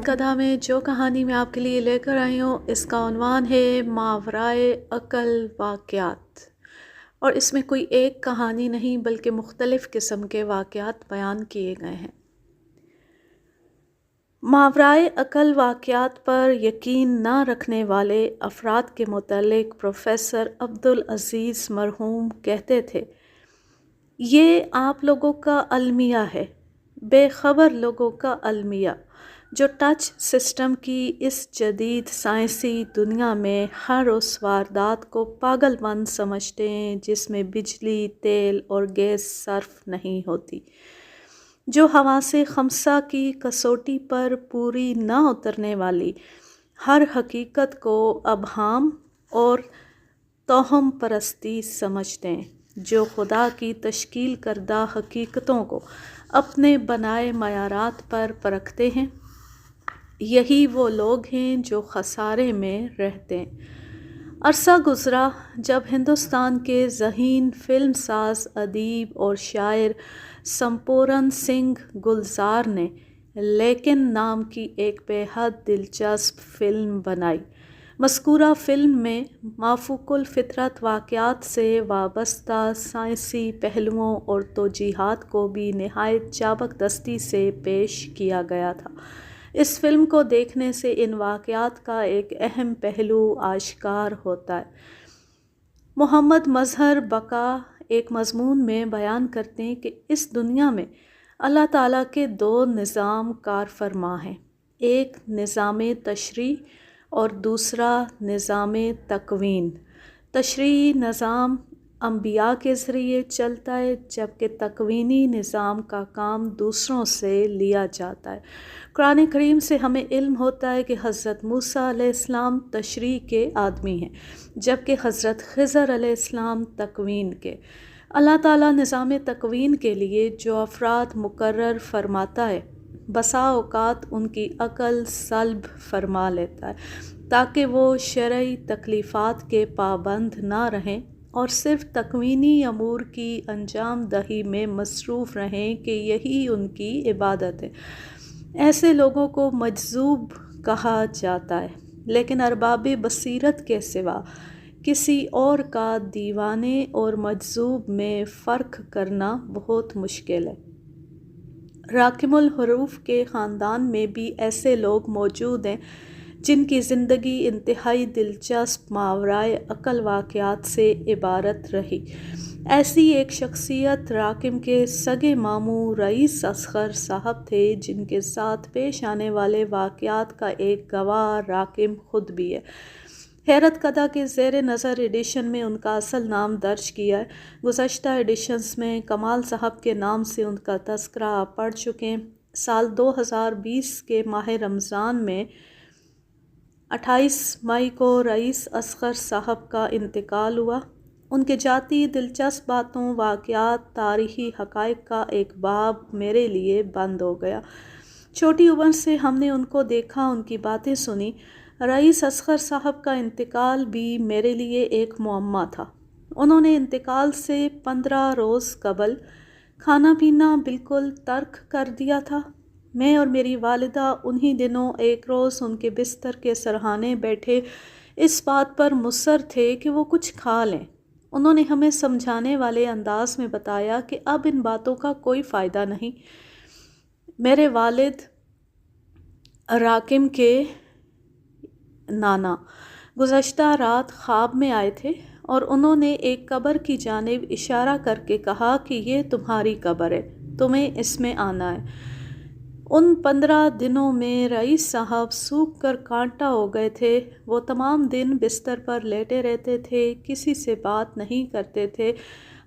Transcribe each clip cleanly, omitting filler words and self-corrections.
کدا میں جو کہانی میں آپ کے لیے لے کر آئی ہوں اس کا عنوان ہے ماورائے عقل واقعات، اور اس میں کوئی ایک کہانی نہیں بلکہ مختلف قسم کے واقعات بیان کیے گئے ہیں۔ ماورائے عقل واقعات پر یقین نہ رکھنے والے افراد کے متعلق پروفیسر عبدالعزیز مرحوم کہتے تھے، یہ آپ لوگوں کا المیہ ہے، بے خبر لوگوں کا المیہ، جو ٹچ سسٹم کی اس جدید سائنسی دنیا میں ہر اس واردات کو پاگل پن سمجھتے ہیں جس میں بجلی، تیل اور گیس صرف نہیں ہوتی، جو حواس خمسہ کی کسوٹی پر پوری نہ اترنے والی ہر حقیقت کو ابہام اور توہم پرستی سمجھتے ہیں، جو خدا کی تشکیل کردہ حقیقتوں کو اپنے بنائے معیارات پر پرکھتے ہیں۔ یہی وہ لوگ ہیں جو خسارے میں رہتے ہیں۔ عرصہ گزرا جب ہندوستان کے ذہین فلم ساز، ادیب اور شاعر سمپورن سنگھ گلزار نے لیکن نام کی ایک بے حد دلچسپ فلم بنائی۔ مذکورہ فلم میں مافوق الفطرت واقعات سے وابستہ سائنسی پہلوؤں اور توجیہات کو بھی نہایت چابک دستی سے پیش کیا گیا تھا۔ اس فلم کو دیکھنے سے ان واقعات کا ایک اہم پہلو آشکار ہوتا ہے۔ محمد مظہر بقا ایک مضمون میں بیان کرتے ہیں کہ اس دنیا میں اللہ تعالیٰ کے دو نظام کار فرما ہیں، ایک نظام تشریع اور دوسرا نظام تکوین۔ تشریعی نظام انبیاء کے ذریعے چلتا ہے جبکہ تکوینی نظام کا کام دوسروں سے لیا جاتا ہے۔ قرآن کریم سے ہمیں علم ہوتا ہے کہ حضرت موسیٰ علیہ السلام تشریع کے آدمی ہیں جبکہ حضرت خضر علیہ السلام تکوین کے۔ اللہ تعالیٰ نظام تکوین کے لیے جو افراد مقرر فرماتا ہے بسا اوقات ان کی عقل سلب فرما لیتا ہے تاکہ وہ شرعی تکلیفات کے پابند نہ رہیں اور صرف تکوینی امور کی انجام دہی میں مصروف رہیں کہ یہی ان کی عبادت ہے۔ ایسے لوگوں کو مجذوب کہا جاتا ہے، لیکن ارباب بصیرت کے سوا کسی اور کا دیوانے اور مجذوب میں فرق کرنا بہت مشکل ہے۔ راکم الحروف کے خاندان میں بھی ایسے لوگ موجود ہیں جن کی زندگی انتہائی دلچسپ ماورائے عقل واقعات سے عبارت رہی۔ ایسی ایک شخصیت راکم کے سگے ماموں رئیس اصغر صاحب تھے جن کے ساتھ پیش آنے والے واقعات کا ایک گواہ راکم خود بھی ہے۔ حیرت کدا کے زیر نظر ایڈیشن میں ان کا اصل نام درج کیا ہے۔ گزشتہ ایڈیشنز میں کمال صاحب کے نام سے ان کا تذکرہ آپ پڑھ چکے ہیں۔ سال 2020 کے ماہ رمضان میں 28 مئی کو رئیس اصغر صاحب کا انتقال ہوا۔ ان کے ذاتی دلچسپ باتوں، واقعات، تاریخی حقائق کا ایک باب میرے لیے بند ہو گیا۔ چھوٹی عمر سے ہم نے ان کو دیکھا، ان کی باتیں سنی۔ رئیس اصغر صاحب کا انتقال بھی میرے لیے ایک معمہ تھا۔ انہوں نے انتقال سے 15 روز قبل کھانا پینا بالکل ترک کر دیا تھا۔ میں اور میری والدہ انہی دنوں ایک روز ان کے بستر کے سرہانے بیٹھے اس بات پر مصر تھے کہ وہ کچھ کھا لیں۔ انہوں نے ہمیں سمجھانے والے انداز میں بتایا کہ اب ان باتوں کا کوئی فائدہ نہیں۔ میرے والد راکم کے نانا گزشتہ رات خواب میں آئے تھے اور انہوں نے ایک قبر کی جانب اشارہ کر کے کہا کہ یہ تمہاری قبر ہے، تمہیں اس میں آنا ہے۔ ان 15 دنوں میں رئیس صاحب سوکھ کر کانٹا ہو گئے تھے۔ وہ تمام دن بستر پر لیٹے رہتے تھے، کسی سے بات نہیں کرتے تھے۔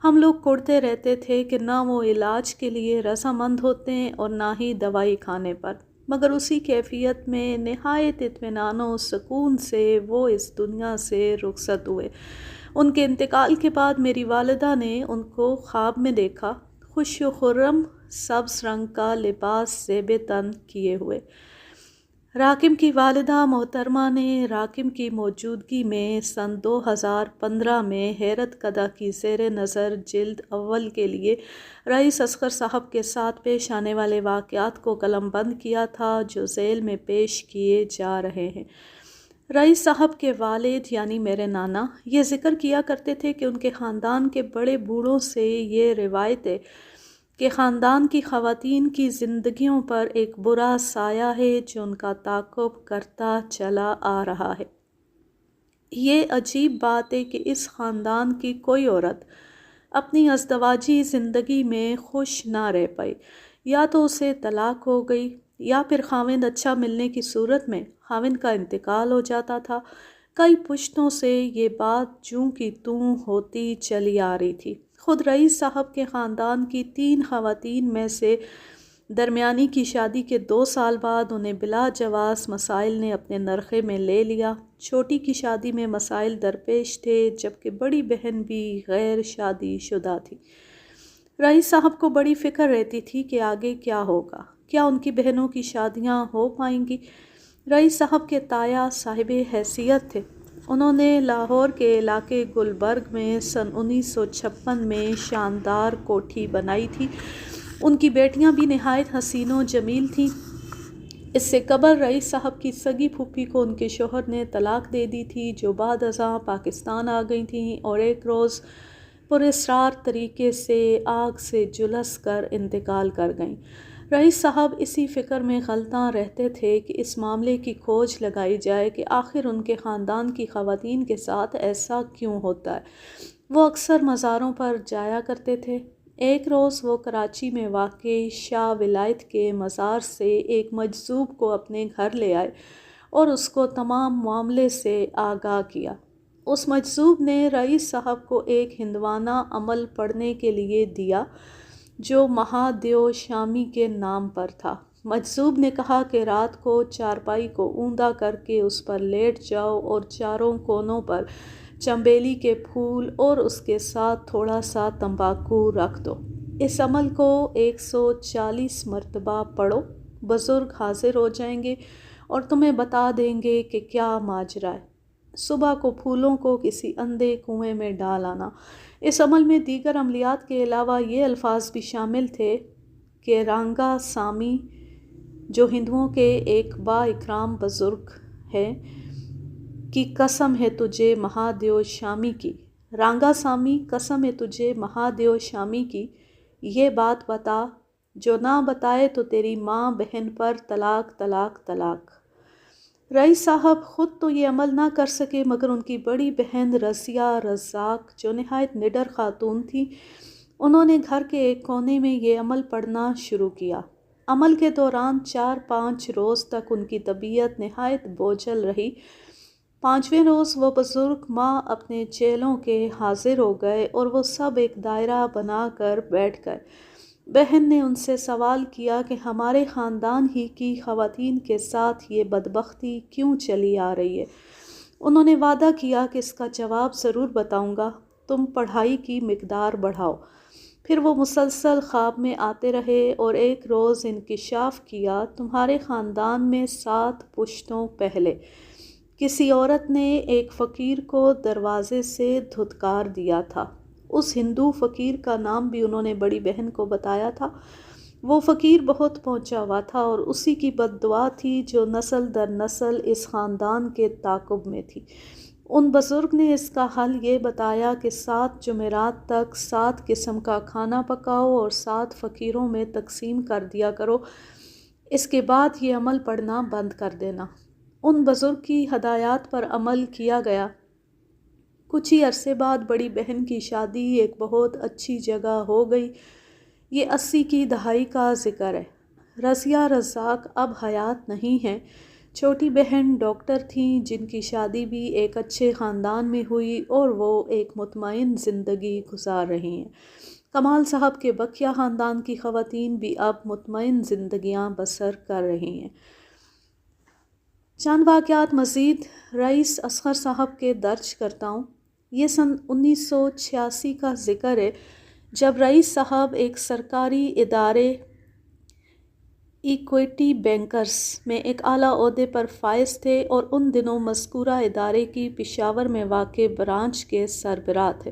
ہم لوگ کوڑتے رہتے تھے کہ نہ وہ علاج کے لیے رضامند ہوتے ہیں اور نہ ہی دوائی کھانے پر، مگر اسی کیفیت میں نہایت اطمینان و سکون سے وہ اس دنیا سے رخصت ہوئے۔ ان کے انتقال کے بعد میری والدہ نے ان کو خواب میں دیکھا، خوش و خرم، سبز رنگ کا لباس زیب تن کیے ہوئے۔ راکم کی والدہ محترمہ نے راکم کی موجودگی میں سن 2015 میں حیرت کدہ کی زیر نظر جلد اول کے لیے رئیس اصغر صاحب کے ساتھ پیش آنے والے واقعات کو قلم بند کیا تھا جو ذیل میں پیش کیے جا رہے ہیں۔ رئیس صاحب کے والد یعنی میرے نانا یہ ذکر کیا کرتے تھے کہ ان کے خاندان کے بڑے بوڑھوں سے یہ روایت ہے کہ خاندان کی خواتین کی زندگیوں پر ایک برا سایہ ہے جو ان کا تعاقب کرتا چلا آ رہا ہے۔ یہ عجیب بات ہے کہ اس خاندان کی کوئی عورت اپنی ازدواجی زندگی میں خوش نہ رہ پائی، یا تو اسے طلاق ہو گئی یا پھر خاوند اچھا ملنے کی صورت میں خاوند کا انتقال ہو جاتا تھا۔ کئی پشتوں سے یہ بات جوں کی توں ہوتی چلی آ رہی تھی۔ خود رئیس صاحب کے خاندان کی 3 خواتین میں سے درمیانی کی شادی کے 2 سال بعد انہیں بلا جواز مسائل نے اپنے نرخے میں لے لیا۔ چھوٹی کی شادی میں مسائل درپیش تھے جبکہ بڑی بہن بھی غیر شادی شدہ تھی۔ رئیس صاحب کو بڑی فکر رہتی تھی کہ آگے کیا ہوگا، کیا ان کی بہنوں کی شادیاں ہو پائیں گی۔ رئیس صاحب کے تایا صاحب حیثیت تھے۔ انہوں نے لاہور کے علاقے گلبرگ میں سن 1956 میں شاندار کوٹھی بنائی تھی۔ ان کی بیٹیاں بھی نہایت حسین و جمیل تھیں۔ اس سے قبل رئیس صاحب کی سگی پھوپھی کو ان کے شوہر نے طلاق دے دی تھی جو بعد ازاں پاکستان آ گئی تھیں اور ایک روز پراسرار طریقے سے آگ سے جلس کر انتقال کر گئیں۔ رئیس صاحب اسی فکر میں غلطاں رہتے تھے کہ اس معاملے کی کھوج لگائی جائے کہ آخر ان کے خاندان کی خواتین کے ساتھ ایسا کیوں ہوتا ہے۔ وہ اکثر مزاروں پر جایا کرتے تھے۔ ایک روز وہ کراچی میں واقع شاہ ولایت کے مزار سے ایک مجذوب کو اپنے گھر لے آئے اور اس کو تمام معاملے سے آگاہ کیا۔ اس مجذوب نے رئیس صاحب کو ایک ہندوانہ عمل پڑھنے کے لیے دیا جو مہادیو شامی کے نام پر تھا۔ مجذوب نے کہا کہ رات کو چارپائی کو اوندا کر کے اس پر لیٹ جاؤ اور چاروں کونوں پر چنبیلی کے پھول اور اس کے ساتھ تھوڑا سا تمباکو رکھ دو۔ اس عمل کو 140 مرتبہ پڑھو، بزرگ حاضر ہو جائیں گے اور تمہیں بتا دیں گے کہ کیا ماجرا ہے۔ صبح کو پھولوں کو کسی اندھے کنویں میں ڈال آنا۔ اس عمل میں دیگر عملیات کے علاوہ یہ الفاظ بھی شامل تھے کہ رانگا سامی جو ہندوؤں کے ایک با اکرام بزرگ ہیں کی قسم ہے تجھے مہادیو شامی کی، رانگا سامی قسم ہے تجھے مہادیو شامی کی، یہ بات بتا، جو نہ بتائے تو تیری ماں بہن پر طلاق طلاق طلاق۔ رئیس صاحب خود تو یہ عمل نہ کر سکے مگر ان کی بڑی بہن رضیہ رزاق جو نہایت نڈر خاتون تھی، انہوں نے گھر کے ایک کونے میں یہ عمل پڑھنا شروع کیا۔ عمل کے دوران 4-5 روز تک ان کی طبیعت نہایت بوجھل رہی۔ 5ویں روز وہ بزرگ ماں اپنے چیلوں کے حاضر ہو گئے اور وہ سب ایک دائرہ بنا کر بیٹھ گئے۔ بہن نے ان سے سوال کیا کہ ہمارے خاندان ہی کی خواتین کے ساتھ یہ بدبختی کیوں چلی آ رہی ہے؟ انہوں نے وعدہ کیا کہ اس کا جواب ضرور بتاؤں گا، تم پڑھائی کی مقدار بڑھاؤ۔ پھر وہ مسلسل خواب میں آتے رہے اور ایک روز انکشاف کیا، تمہارے خاندان میں 7 پشتوں پہلے کسی عورت نے ایک فقیر کو دروازے سے دھتکار دیا تھا۔ اس ہندو فقیر کا نام بھی انہوں نے بڑی بہن کو بتایا تھا۔ وہ فقیر بہت پہنچا ہوا تھا اور اسی کی بد دعا تھی جو نسل در نسل اس خاندان کے تعاقب میں تھی۔ ان بزرگ نے اس کا حل یہ بتایا کہ 7 جمعرات تک 7 قسم کا کھانا پکاؤ اور 7 فقیروں میں تقسیم کر دیا کرو، اس کے بعد یہ عمل پڑھنا بند کر دینا۔ ان بزرگ کی ہدایات پر عمل کیا گیا۔ کچھ ہی عرصے بعد بڑی بہن کی شادی ایک بہت اچھی جگہ ہو گئی۔ یہ 80 کی دہائی کا ذکر ہے۔ رضیہ رزاق اب حیات نہیں ہیں۔ چھوٹی بہن ڈاکٹر تھیں جن کی شادی بھی ایک اچھے خاندان میں ہوئی اور وہ ایک مطمئن زندگی گزار رہی ہیں۔ کمال صاحب کے بقیہ خاندان کی خواتین بھی اب مطمئن زندگیاں بسر کر رہی ہیں۔ چند واقعات مزید رئیس اصغر صاحب کے درج کرتا ہوں۔ یہ سن 1986 کا ذکر ہے جب رئیس صاحب ایک سرکاری ادارے ایکویٹی بینکرز میں ایک اعلیٰ عہدے پر فائز تھے اور ان دنوں مذکورہ ادارے کی پشاور میں واقع برانچ کے سربراہ تھے۔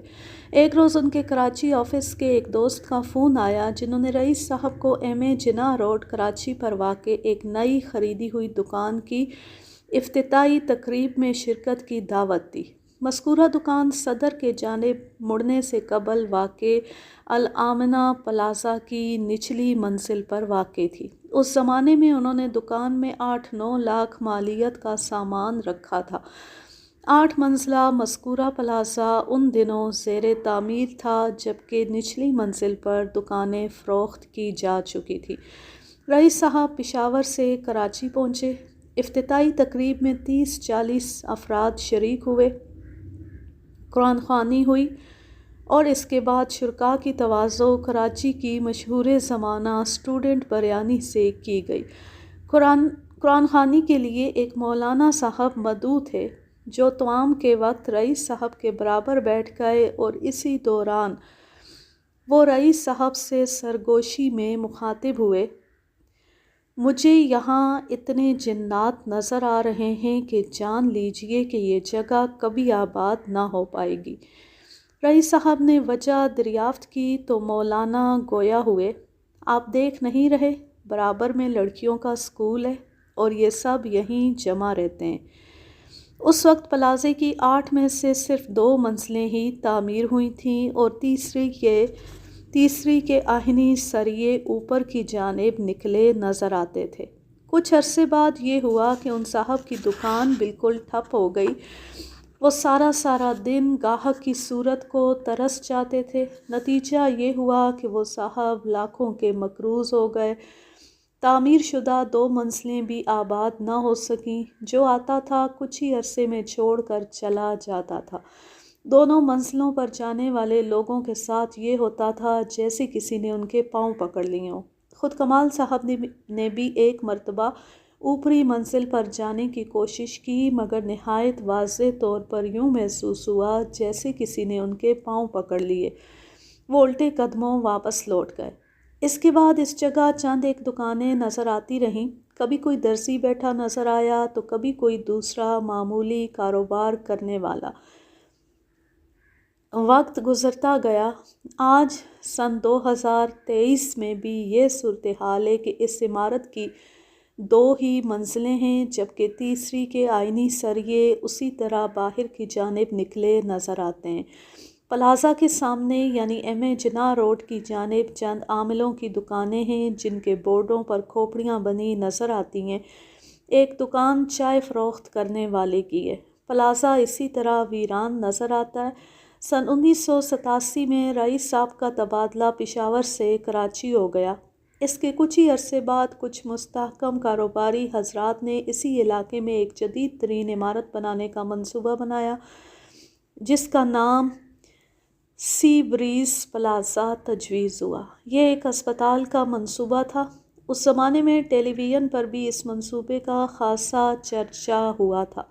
ایک روز ان کے کراچی آفس کے ایک دوست کا فون آیا جنہوں نے رئیس صاحب کو ایم اے جناح روڈ کراچی پر واقع ایک نئی خریدی ہوئی دکان کی افتتاحی تقریب میں شرکت کی دعوت دی۔ مذکورہ دکان صدر کے جانب مڑنے سے قبل واقع الآمنہ پلازہ کی نچلی منزل پر واقع تھی۔ اس زمانے میں انہوں نے دکان میں 8-9 لاکھ مالیت کا سامان رکھا تھا۔ 8 منزلہ مذکورہ پلازہ ان دنوں زیر تعمیر تھا جبکہ نچلی منزل پر دکانیں فروخت کی جا چکی تھیں۔ رئیس صاحب پشاور سے کراچی پہنچے۔ افتتاحی تقریب میں 30-40 افراد شریک ہوئے، قرآن خوانی ہوئی اور اس کے بعد شرکاء کی تواضع کراچی کی مشہور زمانہ اسٹوڈنٹ بریانی سے کی گئی۔ قرآن خوانی کے لیے ایک مولانا صاحب مدعو تھے جو طعام کے وقت رئیس صاحب کے برابر بیٹھ گئے اور اسی دوران وہ رئیس صاحب سے سرگوشی میں مخاطب ہوئے، مجھے یہاں اتنے جنات نظر آ رہے ہیں کہ جان لیجئے کہ یہ جگہ کبھی آباد نہ ہو پائے گی۔ رئیس صاحب نے وجہ دریافت کی تو مولانا گویا ہوئے، آپ دیکھ نہیں رہے برابر میں لڑکیوں کا سکول ہے اور یہ سب یہیں جمع رہتے ہیں۔ اس وقت پلازے کی 8 میں سے صرف 2 منزلیں ہی تعمیر ہوئی تھیں اور تیسری کے آہنی سریے اوپر کی جانب نکلے نظر آتے تھے۔ کچھ عرصے بعد یہ ہوا کہ ان صاحب کی دکان بالکل ٹھپ ہو گئی۔ وہ سارا دن گاہک کی صورت کو ترس جاتے تھے۔ نتیجہ یہ ہوا کہ وہ صاحب لاکھوں کے مقروض ہو گئے۔ تعمیر شدہ 2 منزلیں بھی آباد نہ ہو سکیں۔ جو آتا تھا کچھ ہی عرصے میں چھوڑ کر چلا جاتا تھا۔ دونوں منزلوں پر جانے والے لوگوں کے ساتھ یہ ہوتا تھا جیسے کسی نے ان کے پاؤں پکڑ لیے ہوں۔ خود کمال صاحب نے بھی ایک مرتبہ اوپری منزل پر جانے کی کوشش کی مگر نہایت واضح طور پر یوں محسوس ہوا جیسے کسی نے ان کے پاؤں پکڑ لیے۔ وہ الٹے قدموں واپس لوٹ گئے۔ اس کے بعد اس جگہ چند ایک دکانیں نظر آتی رہیں۔ کبھی کوئی درزی بیٹھا نظر آیا تو کبھی کوئی دوسرا معمولی کاروبار کرنے والا۔ وقت گزرتا گیا۔ آج سن 2023 میں بھی یہ صورتحال ہے کہ اس عمارت کی 2 ہی منزلیں ہیں جبکہ تیسری کے آہنی سریے اسی طرح باہر کی جانب نکلے نظر آتے ہیں۔ پلازہ کے سامنے یعنی ایم اے جناح روڈ کی جانب چند عاملوں کی دکانیں ہیں جن کے بورڈوں پر کھوپڑیاں بنی نظر آتی ہیں۔ ایک دکان چائے فروخت کرنے والے کی ہے۔ پلازہ اسی طرح ویران نظر آتا ہے۔ سن 1987 میں رئیس صاحب کا تبادلہ پشاور سے کراچی ہو گیا۔ اس کے کچھ ہی عرصے بعد کچھ مستحکم کاروباری حضرات نے اسی علاقے میں ایک جدید ترین عمارت بنانے کا منصوبہ بنایا جس کا نام سی بریز پلازہ تجویز ہوا۔ یہ ایک ہسپتال کا منصوبہ تھا۔ اس زمانے میں ٹیلی ویژن پر بھی اس منصوبے کا خاصا چرچا ہوا تھا۔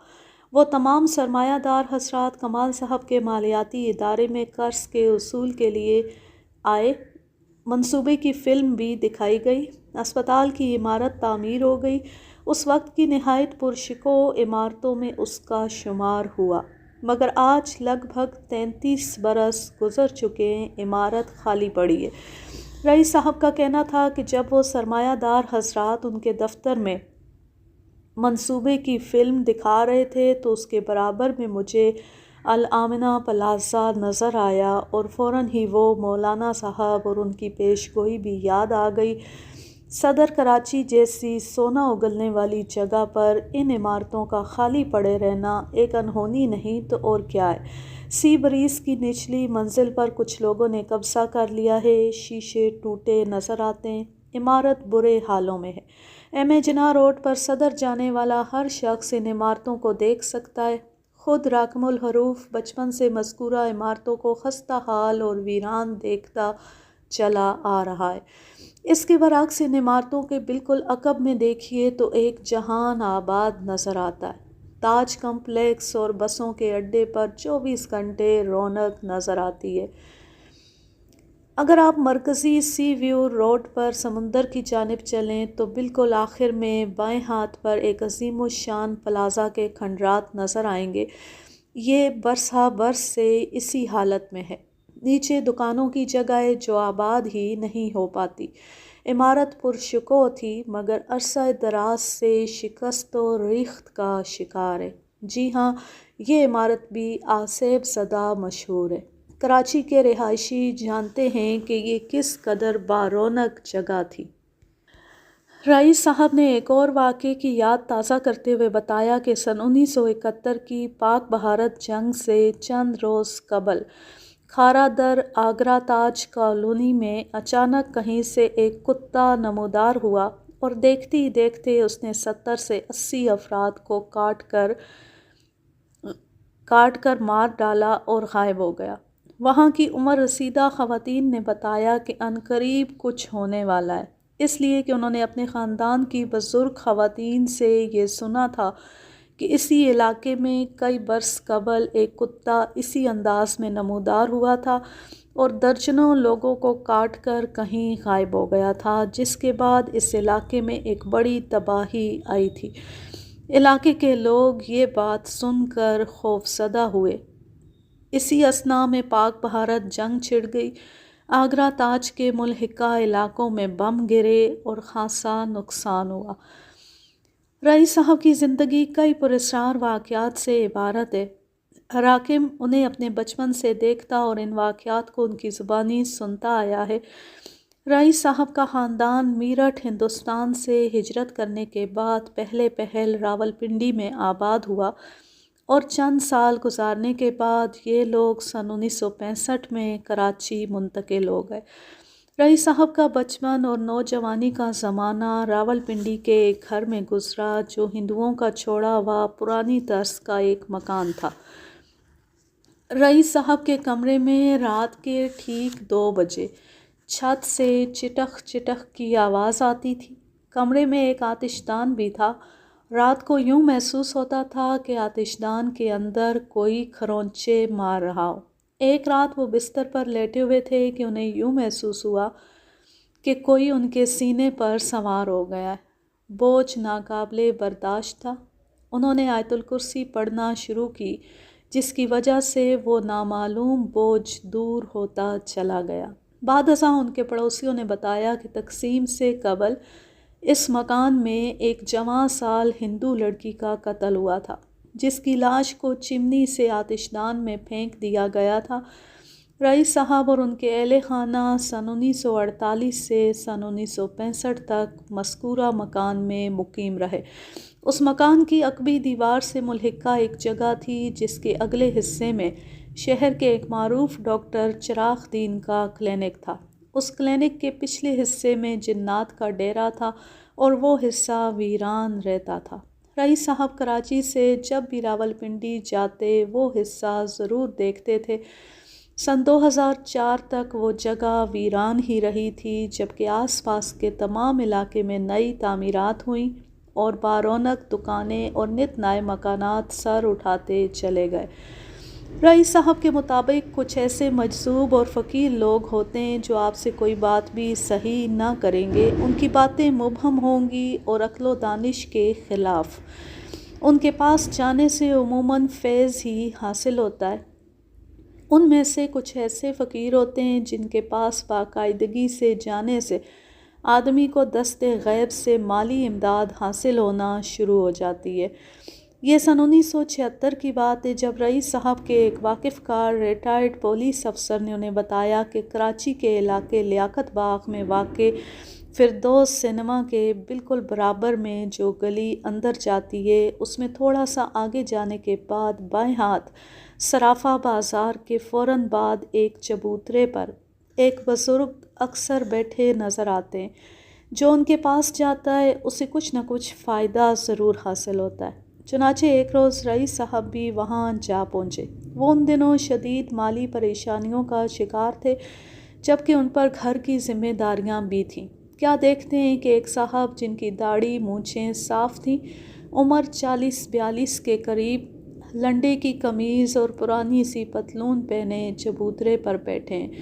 وہ تمام سرمایہ دار حضرات کمال صاحب کے مالیاتی ادارے میں قرض کے اصول کے لیے آئے۔ منصوبے کی فلم بھی دکھائی گئی۔ ہسپتال کی عمارت تعمیر ہو گئی۔ اس وقت کی نہایت پرشکوہ عمارتوں میں اس کا شمار ہوا مگر آج لگ بھگ 33 برس گزر چکے ہیں، عمارت خالی پڑی ہے۔ رئیس صاحب کا کہنا تھا کہ جب وہ سرمایہ دار حضرات ان کے دفتر میں منصوبے کی فلم دکھا رہے تھے تو اس کے برابر میں مجھے الآمنہ پلازہ نظر آیا اور فوراً ہی وہ مولانا صاحب اور ان کی پیش گوئی بھی یاد آ گئی۔ صدر کراچی جیسی سونا اگلنے والی جگہ پر ان عمارتوں کا خالی پڑے رہنا ایک انہونی نہیں تو اور کیا ہے۔ سی بریز کی نچلی منزل پر کچھ لوگوں نے قبضہ کر لیا ہے۔ شیشے ٹوٹے نظر آتے ہیں۔ عمارت برے حالوں میں ہے۔ ایم اے جناح روڈ پر صدر جانے والا ہر شخص ان عمارتوں کو دیکھ سکتا ہے۔ خود راکم الحروف بچپن سے مذکورہ عمارتوں کو خستہ حال اور ویران دیکھتا چلا آ رہا ہے۔ اس کے برعکس ان عمارتوں کے بالکل عقب میں دیکھیے تو ایک جہان آباد نظر آتا ہے۔ تاج کمپلیکس اور بسوں کے اڈے پر 24 گھنٹے رونق نظر آتی ہے۔ اگر آپ مرکزی سی ویو روڈ پر سمندر کی جانب چلیں تو بالکل آخر میں بائیں ہاتھ پر ایک عظیم الشان پلازا کے کھنڈرات نظر آئیں گے۔ یہ برسہ برس سے اسی حالت میں ہے۔ نیچے دکانوں کی جگہ جو آباد ہی نہیں ہو پاتی۔ عمارت پرشکوہ تھی مگر عرصہ دراز سے شکست و ریخت کا شکار ہے۔ جی ہاں، یہ عمارت بھی آسیب زدہ مشہور ہے۔ کراچی کے رہائشی جانتے ہیں کہ یہ کس قدر بارونق جگہ تھی۔ رئیس صاحب نے ایک اور واقعے کی یاد تازہ کرتے ہوئے بتایا کہ سن 1971 کی پاک بھارت جنگ سے چند روز قبل کھارا در آگرہ تاج کالونی میں اچانک کہیں سے ایک کتا نمودار ہوا اور دیکھتے ہی دیکھتے اس نے 70 سے 80 افراد کو کاٹ کر مار ڈالا اور غائب ہو گیا۔ وہاں کی عمر رسیدہ خواتین نے بتایا کہ عنقریب کچھ ہونے والا ہے، اس لیے کہ انہوں نے اپنے خاندان کی بزرگ خواتین سے یہ سنا تھا کہ اسی علاقے میں کئی برس قبل ایک کتا اسی انداز میں نمودار ہوا تھا اور درجنوں لوگوں کو کاٹ کر کہیں غائب ہو گیا تھا، جس کے بعد اس علاقے میں ایک بڑی تباہی آئی تھی۔ علاقے کے لوگ یہ بات سن کر خوفزدہ ہوئے۔ اسی اثناء میں پاک بھارت جنگ چھڑ گئی۔ آگرہ تاج کے ملحقہ علاقوں میں بم گرے اور خاصا نقصان ہوا۔ رئیس صاحب کی زندگی کئی پراسرار واقعات سے عبارت ہے۔ راکم انہیں اپنے بچپن سے دیکھتا اور ان واقعات کو ان کی زبانی سنتا آیا ہے۔ رئیس صاحب کا خاندان میرٹھ ہندوستان سے ہجرت کرنے کے بعد پہلے پہل راولپنڈی میں آباد ہوا اور چند سال گزارنے کے بعد یہ لوگ سن 1965 میں کراچی منتقل ہو گئے۔ رئیس صاحب کا بچپن اور نوجوانی کا زمانہ راولپنڈی کے ایک گھر میں گزرا جو ہندوؤں کا چھوڑا ہوا پرانی طرز کا ایک مکان تھا۔ رئیس صاحب کے کمرے میں رات کے ٹھیک 2 بجے چھت سے چٹخ چٹخ کی آواز آتی تھی۔ کمرے میں ایک آتش دان بھی تھا۔ رات کو یوں محسوس ہوتا تھا کہ آتش دان کے اندر کوئی کھرونچے مار رہا ہو۔ ایک رات وہ بستر پر لیٹے ہوئے تھے کہ انہیں یوں محسوس ہوا کہ کوئی ان کے سینے پر سوار ہو گیا ہے۔ بوجھ ناقابل برداشت تھا۔ انہوں نے آیت الکرسی پڑھنا شروع کی جس کی وجہ سے وہ نامعلوم بوجھ دور ہوتا چلا گیا۔ بعد ازاں ان کے پڑوسیوں نے بتایا کہ تقسیم سے قبل اس مکان میں ایک جوان سال ہندو لڑکی کا قتل ہوا تھا جس کی لاش کو چمنی سے آتش دان میں پھینک دیا گیا تھا۔ رئیس صاحب اور ان کے اہل خانہ سن 1948 سے سن 1965 تک مذکورہ مکان میں مقیم رہے۔ اس مکان کی عقبی دیوار سے ملحقہ ایک جگہ تھی جس کے اگلے حصے میں شہر کے ایک معروف ڈاکٹر چراغ دین کا کلینک تھا۔ اس کلینک کے پچھلے حصے میں جنات کا ڈیرا تھا اور وہ حصہ ویران رہتا تھا۔ رئیس صاحب کراچی سے جب بھی راولپنڈی جاتے وہ حصہ ضرور دیکھتے تھے۔ سن 2004 تک وہ جگہ ویران ہی رہی تھی جبکہ آس پاس کے تمام علاقے میں نئی تعمیرات ہوئیں اور بارونق دکانیں اور نت نئے مکانات سر اٹھاتے چلے گئے۔ رئیس صاحب کے مطابق کچھ ایسے مجذوب اور فقیر لوگ ہوتے ہیں جو آپ سے کوئی بات بھی صحیح نہ کریں گے، ان کی باتیں مبہم ہوں گی اور عقل و دانش کے خلاف۔ ان کے پاس جانے سے عموماً فیض ہی حاصل ہوتا ہے۔ ان میں سے کچھ ایسے فقیر ہوتے ہیں جن کے پاس باقاعدگی سے جانے سے آدمی کو دست غیب سے مالی امداد حاصل ہونا شروع ہو جاتی ہے۔ یہ سن 1976 کی بات ہے جب رئیس صاحب کے ایک واقف کار ریٹائرڈ پولیس افسر نے انہیں بتایا کہ کراچی کے علاقے لیاقت باغ میں واقع فردوس سنیما کے بالکل برابر میں جو گلی اندر جاتی ہے اس میں تھوڑا سا آگے جانے کے بعد بائیں ہاتھ صرافہ بازار کے فوراً بعد ایک چبوترے پر ایک بزرگ اکثر بیٹھے نظر آتے ہیں۔ جو ان کے پاس جاتا ہے اسے کچھ نہ کچھ فائدہ ضرور حاصل ہوتا ہے۔ چنانچہ ایک روز رئیس صاحب بھی وہاں جا پہنچے۔ وہ ان دنوں شدید مالی پریشانیوں کا شکار تھے جبکہ ان پر گھر کی ذمہ داریاں بھی تھیں۔ کیا دیکھتے ہیں کہ ایک صاحب جن کی داڑھی مونچھیں صاف تھیں، عمر 40-42 کے قریب، لنڈے کی قمیض اور پرانی سی پتلون پہنے چبوترے پر بیٹھے ہیں۔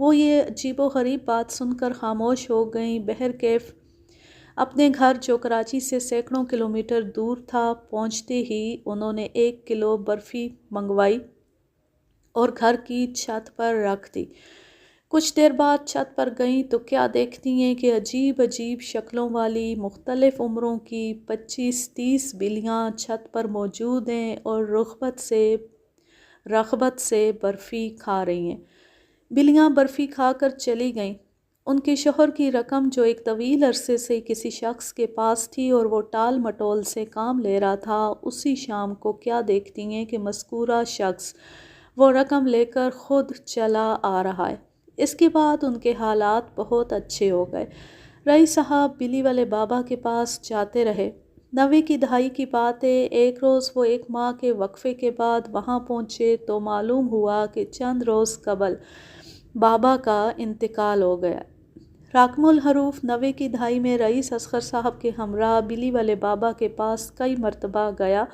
وہ یہ عجیب و غریب بات سن کر خاموش ہو گئیں۔ بہرکیف اپنے گھر جو کراچی سے سینکڑوں کلومیٹر دور تھا، پہنچتے ہی انہوں نے 1 کلو برفی منگوائی اور گھر کی چھت پر رکھ دی۔ کچھ دیر بعد چھت پر گئیں تو کیا دیکھتی ہیں کہ عجیب عجیب شکلوں والی مختلف عمروں کی 25-30 بلیاں چھت پر موجود ہیں اور رغبت سے برفی کھا رہی ہیں۔ بلیاں برفی کھا کر چلی گئیں۔ ان کے شوہر کی رقم جو ایک طویل عرصے سے کسی شخص کے پاس تھی اور وہ ٹال مٹول سے کام لے رہا تھا، اسی شام کو کیا دیکھتی ہیں کہ مذکورہ شخص وہ رقم لے کر خود چلا آ رہا ہے۔ اس کے بعد ان کے حالات بہت اچھے ہو گئے۔ رئیس صاحب بلی والے بابا کے پاس جاتے رہے۔ 90 کی دہائی کی بات ہے، ایک روز وہ 1 ماہ کے وقفے کے بعد وہاں پہنچے تو معلوم ہوا کہ چند روز قبل بابا کا انتقال ہو گیا۔ راقم الحروف 90 کی دہائی میں رئیس اصغر صاحب کے ہمراہ بلی والے بابا کے پاس کئی مرتبہ گیا۔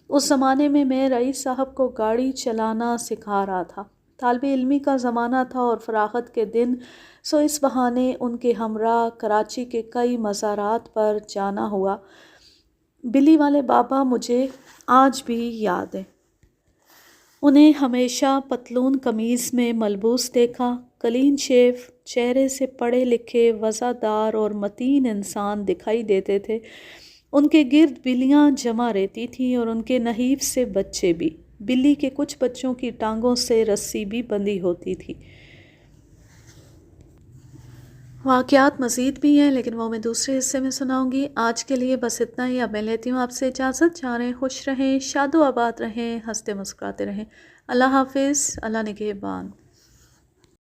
اس زمانے میں رئیس صاحب کو گاڑی چلانا سکھا رہا تھا۔ طالب علمی کا زمانہ تھا اور فراغت کے دن، سو اس بہانے ان کے ہمراہ کراچی کے کئی مزارات پر جانا ہوا۔ بلی والے بابا مجھے آج بھی یاد ہیں۔ انہیں ہمیشہ پتلون قمیض میں ملبوس دیکھا۔ کلین شیو، چہرے سے پڑھے لکھے، وضع اور متین انسان دکھائی دیتے تھے۔ ان کے گرد بلیاں جمع رہتی تھیں اور ان کے نحیف سے بچے بھی۔ بلی کے کچھ بچوں کی ٹانگوں سے رسی بھی بندھی ہوتی تھی۔ واقعات مزید بھی ہیں لیکن وہ میں دوسرے حصے میں سناؤں گی۔ آج کے لیے بس اتنا ہی۔ اب میں لیتی ہوں آپ سے اجازت۔ جا رہیں، خوش رہیں، شاد و آباد رہیں، ہنستے مسکراتے رہیں۔ اللہ حافظ، اللہ نگہبان۔